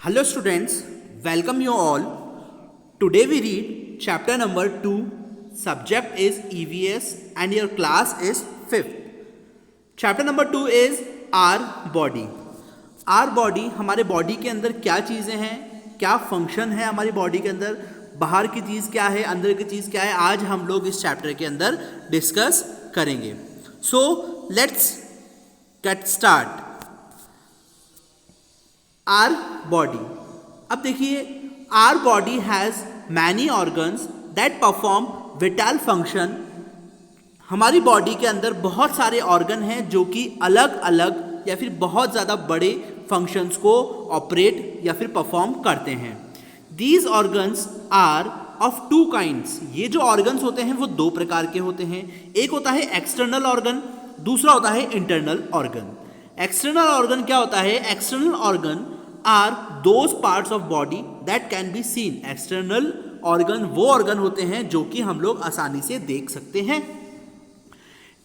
Hello students, welcome you all. Today we read chapter number 2, subject is EVS and your class is 5th. Chapter number 2 is our body. Our body, हमारे body के अंदर क्या चीज़ें हैं, क्या function है हमारी बॉडी के अंदर, बाहर की चीज़ क्या है, अंदर की चीज़ क्या है, आज हम लोग इस चैप्टर के अंदर डिस्कस करेंगे. So let's get start. Our body. अब देखिए, our body has many organs that perform whittle function. हमारी बॉडी के अंदर बहुत सारे ऑर्गन हैं जो कि अलग अलग या फिर बहुत ज़्यादा बड़े फंक्शंस को ऑपरेट या फिर परफॉर्म करते हैं. These organs are of two kinds. ये जो ऑर्गन्स होते हैं वो दो प्रकार के होते हैं. एक होता है एक्सटर्नल ऑर्गन, दूसरा होता है इंटरनल ऑर्गन. एक्सटर्नल ऑर्गन क्या होता है? External organ are those parts of body that can be seen. External organ वो ऑर्गन होते हैं जो कि हम लोग आसानी से देख सकते हैं.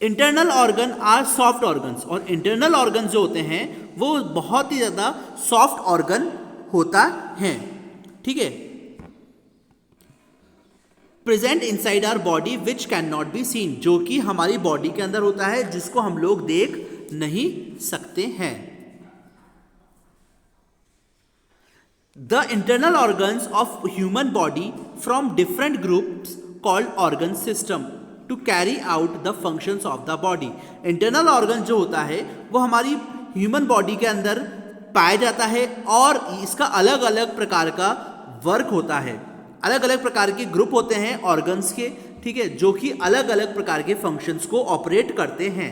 Internal organ are soft organs. और इंटरनल ऑर्गन जो होते हैं वो बहुत ही ज़्यादा सॉफ्ट ऑर्गन होता है. ठीक है. Present inside our body which can not be seen. जो कि हमारी बॉडी के अंदर होता है जिसको हम लोग देख नहीं सकते हैं. The internal organs of human body from different groups called organ system to carry out the functions of the body. Internal organ जो होता है वो हमारी ह्यूमन बॉडी के अंदर पाया जाता है और इसका अलग अलग प्रकार का वर्क होता है. अलग अलग प्रकार के ग्रुप होते हैं ऑर्गन्स के, ठीक है, जो कि अलग अलग प्रकार के फंक्शंस को ऑपरेट करते हैं.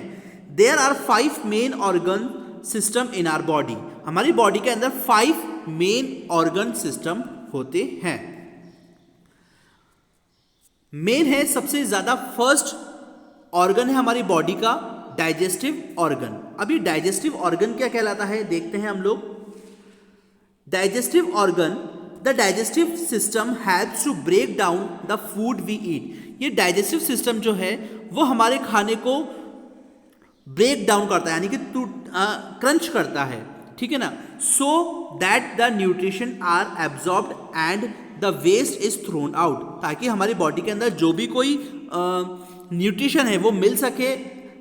There are 5 main organ system in our body. हमारी बॉडी के अंदर 5 मेन ऑर्गन सिस्टम होते हैं. मेन है सबसे ज्यादा फर्स्ट ऑर्गन है हमारी बॉडी का डाइजेस्टिव ऑर्गन. अभी डाइजेस्टिव ऑर्गन क्या कहलाता है देखते हैं हम लोग. Digestive organ, the digestive system helps to break down the food we eat. ये डाइजेस्टिव सिस्टम जो है वो हमारे खाने को ब्रेक डाउन करता है, यानी कि क्रंच करता है. ठीक है ना. So that the nutrition are absorbed and the waste is thrown out. ताकि हमारी बॉडी के अंदर जो भी कोई न्यूट्रिशन है वो मिल सके,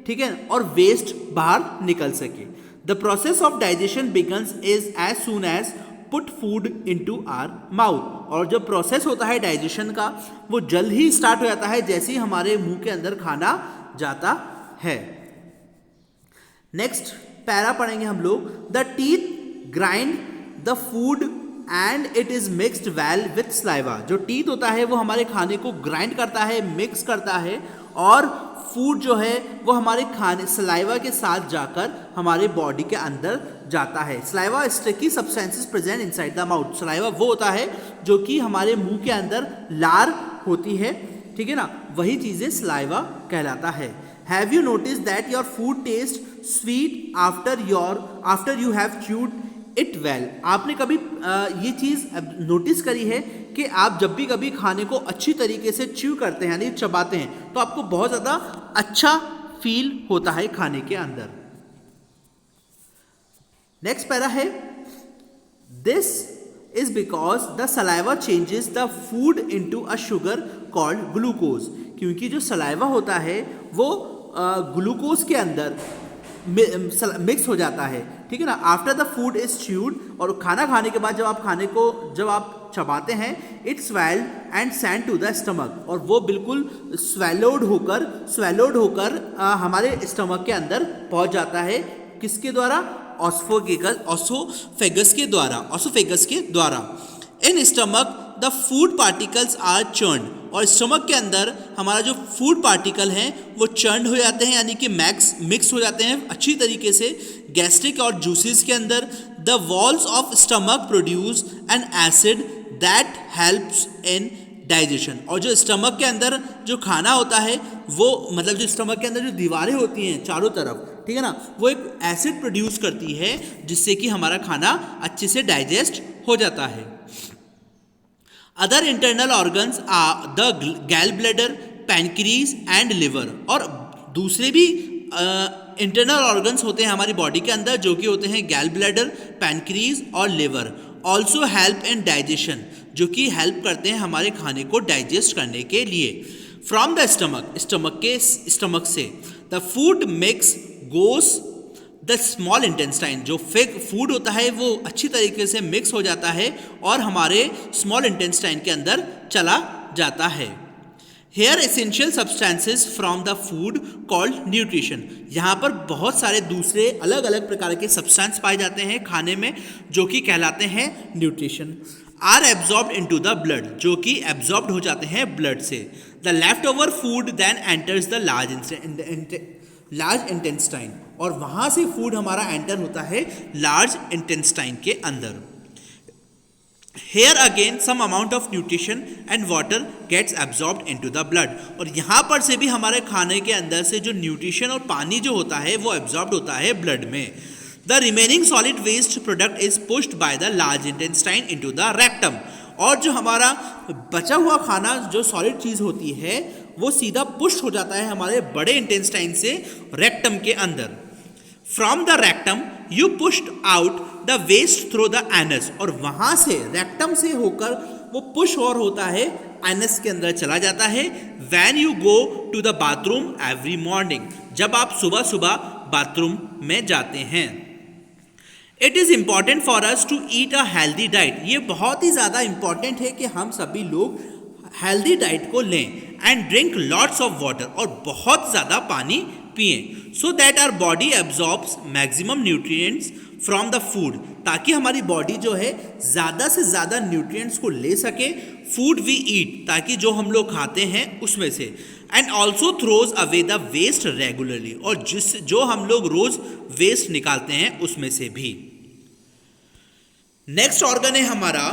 ठीक है, और वेस्ट बाहर निकल सके. The process of digestion begins is as soon as put food into our mouth. और जो प्रोसेस होता है डाइजेशन का वो जल्द ही स्टार्ट हो जाता है जैसे ही हमारे मुंह के अंदर खाना जाता है. नेक्स्ट पैरा पढ़ेंगे हम लोग. The teeth grind the food and it is mixed well with saliva. जो टीथ होता है वो हमारे खाने को ग्राइंड करता है, मिक्स करता है, और फूड जो है वो हमारे खाने सलाइवा के साथ जाकर हमारे बॉडी के अंदर जाता है. Saliva sticky substances present inside the mouth. Saliva वो होता है जो कि हमारे मुंह के अंदर लार होती है, ठीक है ना, वही चीज़ें सलाइवा कहलाता है. Have you noticed that your food tastes sweet after you have chewed it well? आपने कभी ये चीज़ नोटिस करी है कि आप जब भी कभी खाने को अच्छी तरीके से च्यू करते हैं यानी चबाते हैं तो आपको बहुत ज़्यादा अच्छा फील होता है खाने के अंदर. नेक्स्ट पैरा है. This is because the saliva changes the food into a sugar called glucose. क्योंकि जो सलाइवा होता है वो ग्लूकोज के अंदर मिक्स हो जाता है, ठीक है ना. After the food is chewed. और खाना खाने के बाद जब आप चबाते हैं it swallowed and send to the stomach. और वो बिल्कुल स्वेलोड होकर हमारे स्टमक के अंदर पहुंच जाता है. किसके द्वारा? ऑसोफेगस के द्वारा. In stomach the food particles are churn. और स्टमक के अंदर हमारा जो फूड पार्टिकल हैं वो चर्न हो जाते हैं, यानी कि मिक्स हो जाते हैं अच्छी तरीके से गैस्ट्रिक और जूसेस के अंदर. The walls of stomach produce an acid that helps in digestion. और जो स्टमक के अंदर जो खाना होता है वो मतलब जो स्टमक के अंदर जो दीवारें होती हैं चारों तरफ, ठीक है ना, वो एक एसिड प्रोड्यूस करती है जिससे कि हमारा खाना अच्छे से डाइजेस्ट हो जाता है. Other internal organs are the gall bladder, pancreas and liver. और दूसरे भी इंटरनल ऑर्गन्स होते हैं हमारी बॉडी के अंदर जो कि होते हैं गैल ब्लैडर, पैनक्रीज और liver. Also help in digestion, जो कि हेल्प करते हैं हमारे खाने को डाइजेस्ट करने के लिए। फ्रॉम द स्टमक से the food mix goes the small intestine, जो फूड होता है वो अच्छी तरीके से मिक्स हो जाता है और हमारे स्मॉल इंटेस्टाइन के अंदर चला जाता है। Here essential substances from the food called nutrition, यहाँ पर बहुत सारे दूसरे अलग अलग प्रकार के सब्सटेंस पाए जाते हैं खाने में जो कि कहलाते हैं nutrition. Are absorbed into the blood, जो कि एब्जॉर्ब्ड हो जाते हैं ब्लड से। The left over food then enters the large intestine, और वहाँ से फूड हमारा एंटर होता है लार्ज इंटेस्टाइन के अंदर। Here again some amount of nutrition and water gets absorbed into the blood, और यहाँ पर से भी हमारे खाने के अंदर से जो न्यूट्रिशन और पानी जो होता है वो एब्जॉर्ब होता है ब्लड में। The remaining solid waste product is pushed by the large intestine into the rectum, और जो हमारा बचा हुआ खाना जो सॉलिड चीज़ होती है वो सीधा पुश हो जाता है हमारे बड़े इंटेस्टाइन से रेक्टम के अंदर। From the rectum you pushed out the waste through the anus, और वहाँ से रेक्टम से होकर वो पुश और होता है एनस के अंदर चला जाता है। When you go to the bathroom every morning, जब आप सुबह सुबह बाथरूम में जाते हैं। It is important for us to eat a healthy diet, ये बहुत ही ज़्यादा इम्पॉर्टेंट है कि हम सभी लोग हेल्दी डाइट को लें। And drink lots of water, और बहुत ज़्यादा पानी पिएं, so that our body absorbs maximum nutrients from the food, ताकि हमारी बॉडी जो है ज़्यादा से ज़्यादा न्यूट्रिएंट्स को ले सके फूड वी ईट, ताकि जो हम लोग खाते हैं उसमें से। And also throws away the waste regularly, और जो हम लोग रोज वेस्ट निकालते हैं उसमें से भी। नेक्स्ट ऑर्गन है हमारा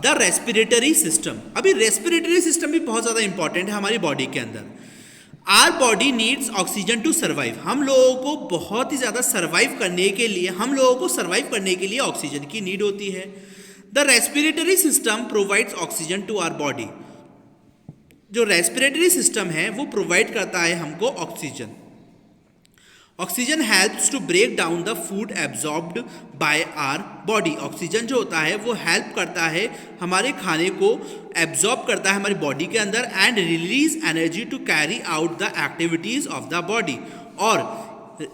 द रेस्पिरेटरी सिस्टम। अभी रेस्पिरेटरी सिस्टम भी बहुत ज़्यादा इंपॉर्टेंट है हमारी बॉडी के अंदर। Our body needs oxygen to survive, हम लोगों को बहुत ही ज़्यादा सर्वाइव करने के लिए ऑक्सीजन की नीड होती है। The respiratory system provides oxygen to our body, जो रेस्पिरेटरी सिस्टम है वो प्रोवाइड करता है हमको oxygen. Oxygen helps to break down the food absorbed by our body, oxygen जो होता है वो हेल्प करता है हमारे खाने को एब्जॉर्ब करता है हमारी बॉडी के अंदर, and release energy to carry out the activities of the body, और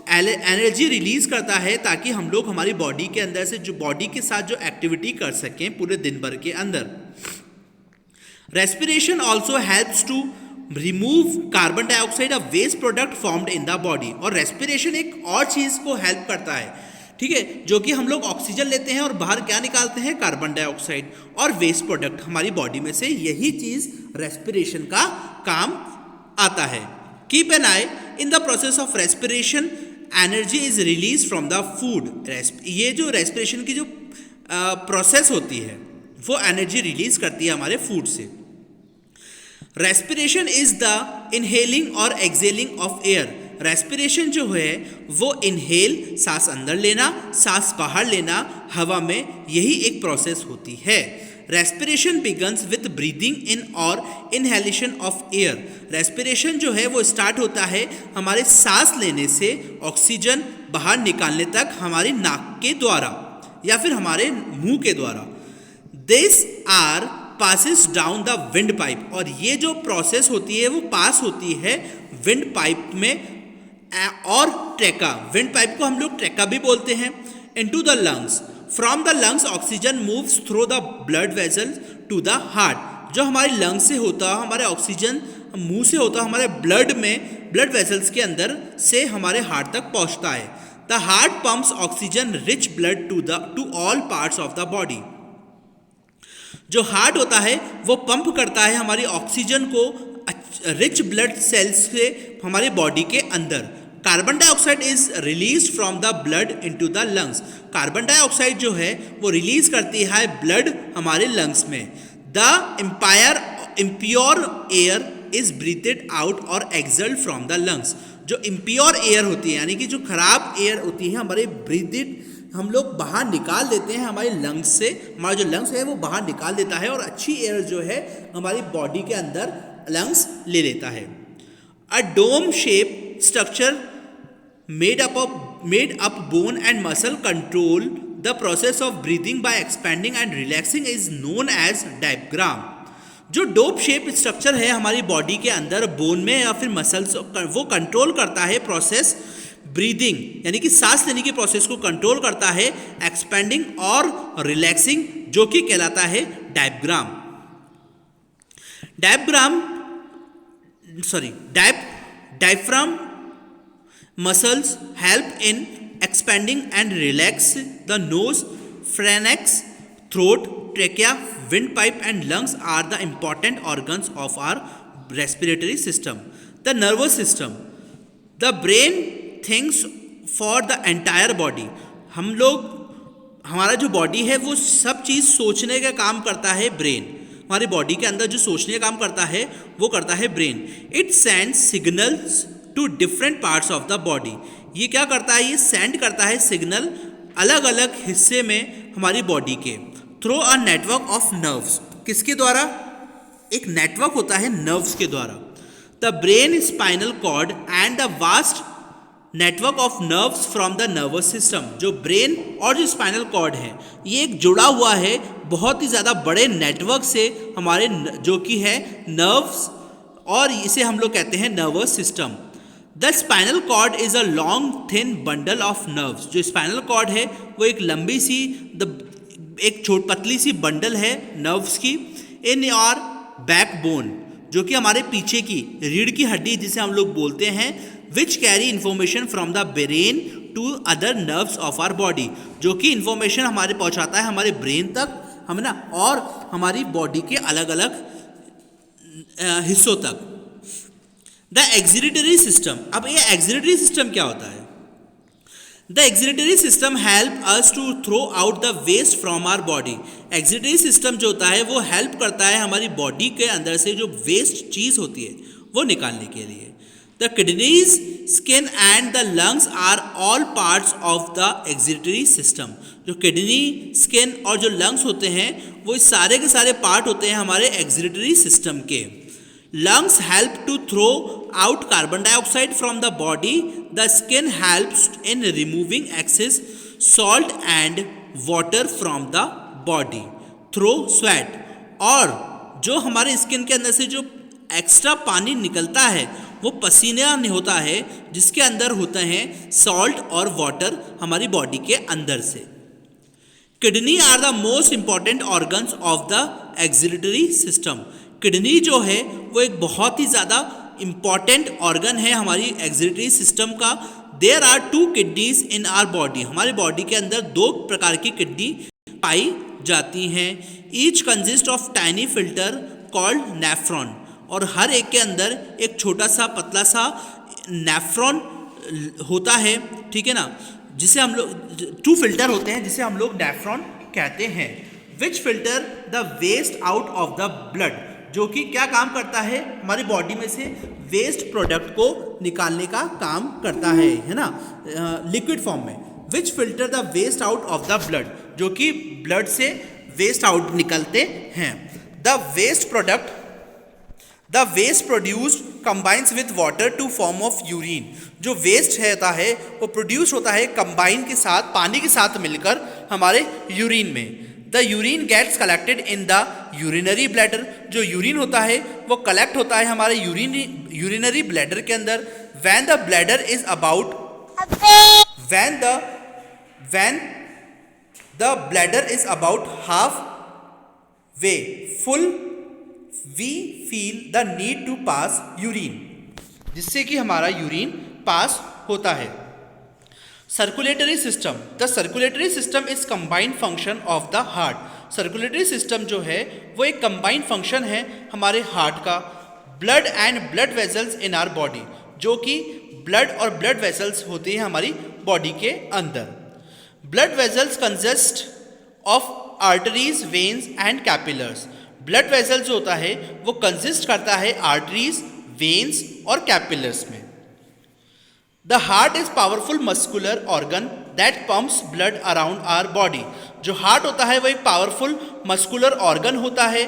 एनर्जी रिलीज करता है ताकि हम लोग हमारी बॉडी के अंदर से जो बॉडी के साथ जो एक्टिविटी कर सकें पूरे दिन भर के अंदर। Respiration also helps to remove carbon dioxide, a waste product formed in the body, और रेस्पिरेशन एक और चीज़ को हेल्प करता है, ठीक है, जो कि हम लोग ऑक्सीजन लेते हैं और बाहर क्या निकालते हैं, कार्बन डाइऑक्साइड और वेस्ट प्रोडक्ट हमारी बॉडी में से, यही चीज़ रेस्पिरेशन का काम आता है। Keep an I in the process of respiration, energy is release from the food. ये जो रेस्पिरेशन की जो प्रोसेस होती है वो एनर्जी रिलीज करती है हमारे फूड से। रेस्पिरेशन इज द इनहेलिंग और एक्सेलिंग ऑफ एयर, रेस्पिरेशन जो है वो इनहेल सांस अंदर लेना, सांस बाहर लेना हवा में, यही एक प्रोसेस होती है। Respiration begins with breathing in और इनहेलेशन ऑफ एयर, रेस्पिरेशन जो है वो स्टार्ट होता है हमारे सांस लेने से ऑक्सीजन बाहर निकालने तक हमारी नाक के द्वारा या फिर हमारे मुंह के द्वारा। This air passes down the windpipe, और ये जो प्रोसेस होती है वो पास होती है विंड पाइप में और ट्रेका, विंड पाइप को हम लोग ट्रेका भी बोलते हैं, into the lungs. From the lungs oxygen moves through the blood vessels to the heart, जो हमारे लंग्स से होता है, हमारे ऑक्सीजन मुंह से होता है, हमारे ब्लड में ब्लड वेसल्स के अंदर से हमारे हार्ट तक पहुंचता है। The heart pumps oxygen rich blood to all parts of the body, जो हार्ट होता है वो पंप करता है हमारी ऑक्सीजन को रिच ब्लड सेल्स से हमारी बॉडी के अंदर। Carbon dioxide is release from the blood into the lungs, carbon dioxide जो है वो रिलीज करती है ब्लड हमारे लंग्स में। The impure air is ब्रीथेड out और एक्सल्ड फ्रॉम द लंग्स, जो इम्प्योर एयर होती है यानी कि जो खराब एयर होती है हमारे ब्रीथेड हम लोग बाहर निकाल देते हैं हमारे लंग्स से, हमारा जो लंग्स है वो बाहर निकाल देता है और अच्छी एयर जो है हमारी बॉडी के अंदर लंग्स ले लेता है। A dome shape structure made up bone and muscle control the process of breathing by expanding and relaxing is known as diaphragm. जो डोप शेप स्ट्रक्चर है हमारी बॉडी के अंदर बोन में या फिर मसल्स, वो कंट्रोल करता है प्रोसेस ब्रीदिंग यानी कि सांस लेने की प्रोसेस को कंट्रोल करता है, एक्सपेंडिंग और रिलैक्सिंग जो कि कहलाता है diaphragm. Diaphragm muscles help in expanding and relax the nose, pharynx, throat, trachea, windpipe and lungs are the important organs of our respiratory system. The nervous system, the brain thinks for the entire body. हमारा जो body है वो सब चीज़ सोचने का काम करता है ब्रेन। हमारी बॉडी के अंदर जो सोचने का काम करता है वो करता है brain. It sends signals to different parts of the body. ये क्या करता है, ये सेंड करता है सिग्नल अलग अलग हिस्से में हमारी बॉडी के through a network of nerves. किसके द्वारा? एक नेटवर्क होता है नर्व्स के द्वारा। The brain, spinal cord and the vast network of nerves from the nervous system. जो ब्रेन और जो स्पाइनल कॉर्ड है ये एक जुड़ा हुआ है बहुत ही ज़्यादा बड़े नेटवर्क से हमारे जो कि है नर्व्स, और इसे हम लोग कहते हैं nervous system. The spinal cord is a long thin bundle of nerves. जो स्पाइनल कॉर्ड है वो एक लंबी सी एक पतली सी बंडल है नर्व्स की। इन योर बैकबोन, जो कि हमारे पीछे की रीढ़ की हड्डी जिसे हम लोग बोलते हैं, which carry information from the brain to other nerves of our body. जो कि इन्फॉर्मेशन हमारे पहुंचाता है हमारे ब्रेन तक, हम ना, और हमारी बॉडी के अलग अलग हिस्सों तक। द एक्सिलरेटरी सिस्टम, अब ये एक्सिलरेटरी सिस्टम क्या होता है? The excretory system help us to throw out the waste from our body. Excretory system जो होता है वो हेल्प करता है हमारी बॉडी के अंदर से जो वेस्ट चीज़ होती है वो निकालने के लिए। The kidneys, skin and the lungs are all parts of the excretory system. जो किडनी, स्किन और जो लंग्स होते हैं वो सारे के सारे पार्ट होते हैं हमारे एक्सिलरेटरी सिस्टम के। Lungs help to throw out carbon dioxide from the body. The skin helps in removing excess salt and water from the body through sweat. और जो हमारे स्किन के अंदर से जो एक्स्ट्रा पानी निकलता है वो पसीना नहीं होता है, जिसके अंदर होते हैं सॉल्ट और वाटर हमारी बॉडी के अंदर से। Kidney are the most important organs of the excretory system. Kidney जो है वो एक बहुत ही ज़्यादा इंपॉर्टेंट ऑर्गन है हमारी एक्सिलरेटरी सिस्टम का। There are 2 kidneys in our body. हमारे बॉडी के अंदर 2 प्रकार की किडनी पाई जाती हैं। Each consist of tiny filter called nephron. और हर एक के अंदर एक छोटा सा पतला सा नेफ्रॉन होता है, ठीक है ना, जिसे हम लोग 2 फिल्टर होते हैं जिसे हम लोग नेफ्रॉन कहते हैं। Which filter the waste out of the blood, जो कि क्या काम करता है, हमारी बॉडी में से वेस्ट प्रोडक्ट को निकालने का काम करता है ना, लिक्विड फॉर्म में। Which filter the waste out of the blood, जो कि ब्लड से वेस्ट आउट निकलते हैं। The waste produced combines with water to form of urine. जो वेस्ट होता है वो प्रोड्यूस होता है कंबाइन के साथ, पानी के साथ मिलकर हमारे यूरिन में। The urine gets collected in the urinary bladder. जो यूरिन होता है वो कलेक्ट होता है हमारे यूरिनरी ब्लैडर के अंदर। when the bladder is about half way full, we feel the need to pass urine, जिससे कि हमारा यूरिन पास होता है। Circulatory system, the circulatory system is combined function of the heart. Circulatory system जो है वो एक कंबाइंड फंक्शन है हमारे हार्ट का। Blood and blood vessels in our body, जो कि ब्लड और ब्लड वेसल्स होती हैं हमारी बॉडी के अंदर। Blood vessels consist of arteries, veins and capillaries. Blood vessels जो होता है वो कंसिस्ट करता है आर्टरीज, वेन्स और कैपिलर्स में। The heart is powerful muscular organ that pumps blood around our body. जो हार्ट होता है वो एक पावरफुल मस्कुलर ऑर्गन होता है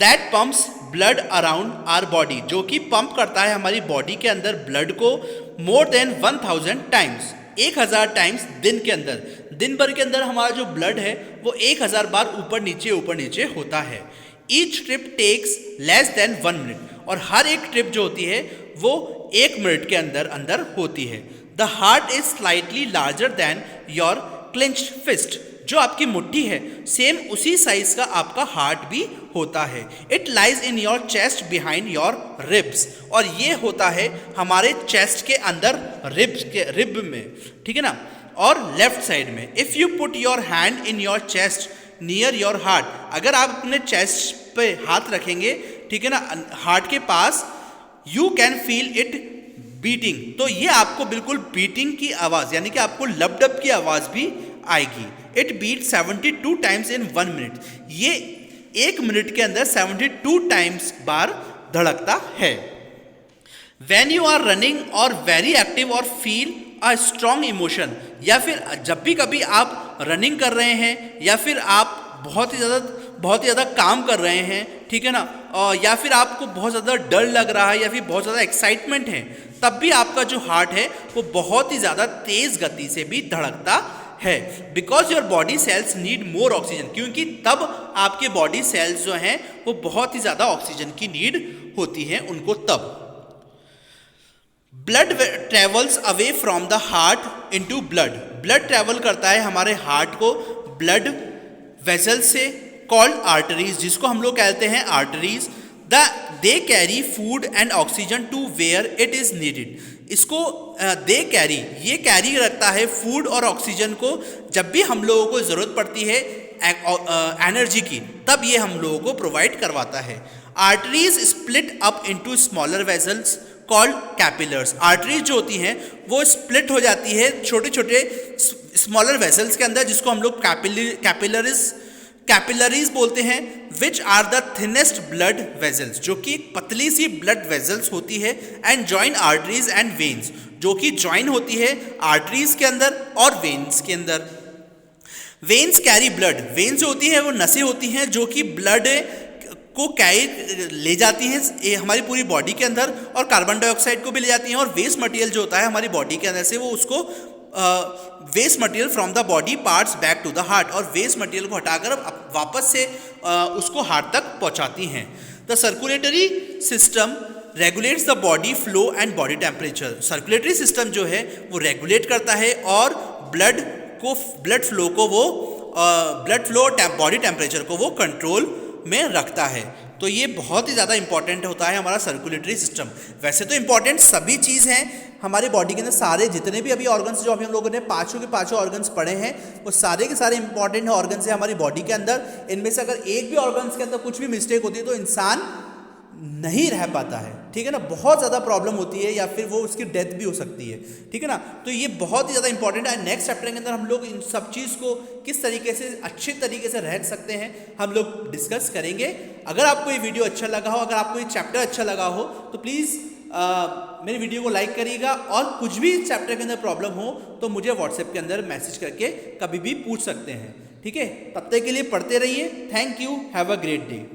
that pumps blood around our body, जो कि पंप करता है हमारी बॉडी के अंदर ब्लड को मोर देन 1000 टाइम्स। 1000 टाइम्स दिन के अंदर। दिन भर के अंदर हमारा जो ब्लड है वो 1000 बार ऊपर नीचे होता है। Each trip takes less than 1 minute, और हर एक ट्रिप जो होती है वो 1 मिनट के अंदर अंदर होती है। The heart is slightly larger than your clenched fist, जो आपकी मुट्ठी है सेम उसी साइज का आपका हार्ट भी होता है। It lies in your chest behind your ribs, और ये होता है हमारे चेस्ट के अंदर रिब में, ठीक है ना, और लेफ्ट साइड में। If you put your hand in your chest near your heart, अगर आप अपने चेस्ट पे हाथ रखेंगे, ठीक है ना, हार्ट के पास, you can feel it beating, तो ये आपको बिल्कुल बीटिंग की आवाज़ यानी कि आपको लपडप की आवाज़ भी आएगी। It beat 72 times in 1 minute, ये 1 मिनट के अंदर 72 टाइम्स बार धड़कता है। When you are running or very active or feel a strong emotion, या फिर जब भी कभी आप रनिंग कर रहे हैं या फिर आप बहुत ही ज़्यादा काम कर रहे हैं, ठीक है ना, या फिर आपको बहुत ज़्यादा डर लग रहा है या फिर बहुत ज़्यादा एक्साइटमेंट है, तब भी आपका जो हार्ट है वो बहुत ही ज़्यादा तेज़ गति से भी धड़कता है। Because your body cells need more oxygen, क्योंकि तब आपके बॉडी सेल्स जो हैं वो बहुत ही ज़्यादा ऑक्सीजन की नीड होती है उनको तब। Blood travels away from the heart into blood, blood travel करता है हमारे हार्ट को ब्लड वेसल से, कॉल्ड आर्टरीज, जिसको हम लोग कहते हैं arteries. They carry food and oxygen to where it is needed, इसको दे कैरी, ये कैरी रखता है फूड और ऑक्सीजन को, जब भी हम लोगों को ज़रूरत पड़ती है एनर्जी की, तब ये हम लोगों को प्रोवाइड करवाता है। Arteries split up into smaller vessels called capillaries, arteries जो होती हैं वो स्प्लिट हो जाती है छोटे छोटे स्मॉलर वेसल्स के अंदर, जिसको हम लोग कैपिलरीज बोलते हैं। Which are the thinnest blood vessels, जो कि पतली सी ब्लड वेसल्स होती है, and join arteries and veins, जो कि जॉइन होती है आर्टरीज के अंदर और वेन्स के अंदर। वेन्स कैरी ब्लड, वेन्स जो होती है वो नसें होती हैं जो कि ब्लड को कैरी ले जाती हैं ये हमारी पूरी बॉडी के अंदर, और कार्बन डाइऑक्साइड को भी ले जाती हैं, और वेस्ट मटेरियल जो होता है हमारी बॉडी के अंदर से वो उसको waste material from the body parts back to the heart, और वेस्ट मटेरियल को हटाकर वापस से उसको हार्ट तक पहुंचाती हैं। The circulatory system regulates the body flow and body temperature, circulatory system जो है वो रेगुलेट करता है और ब्लड फ्लो बॉडी टेम्परेचर को वो कंट्रोल में रखता है। तो ये बहुत ही ज़्यादा इंपॉर्टेंट होता है हमारा सर्कुलेटरी सिस्टम। वैसे तो इंपॉर्टेंट सभी चीज़ हैं हमारे बॉडी के अंदर, सारे जितने भी अभी ऑर्गन्स जो अभी हम लोगों ने पाँचों के पाँचों ऑर्गन्स पढ़े हैं वो सारे के सारे इंपॉर्टेंट ऑर्गन्स हैं हमारी बॉडी के अंदर। इनमें से अगर एक भी ऑर्गन्स के अंदर कुछ भी मिस्टेक होती है तो इंसान नहीं रह पाता है, ठीक है ना, बहुत ज़्यादा प्रॉब्लम होती है या फिर वो उसकी डेथ भी हो सकती है, ठीक है ना। तो ये बहुत ही ज़्यादा इंपॉर्टेंट है। नेक्स्ट चैप्टर के अंदर हम लोग इन सब चीज़ को किस तरीके से अच्छे तरीके से रह सकते हैं हम लोग डिस्कस करेंगे। अगर आपको ये वीडियो अच्छा लगा हो, अगर आपको ये चैप्टर अच्छा लगा हो तो प्लीज़ मेरी वीडियो को लाइक करिएगा, और कुछ भी चैप्टर के अंदर प्रॉब्लम हो तो मुझे व्हाट्सएप के अंदर मैसेज करके कभी भी पूछ सकते हैं, ठीक है। तब तक के लिए पढ़ते रहिए। Thank you, have a great day.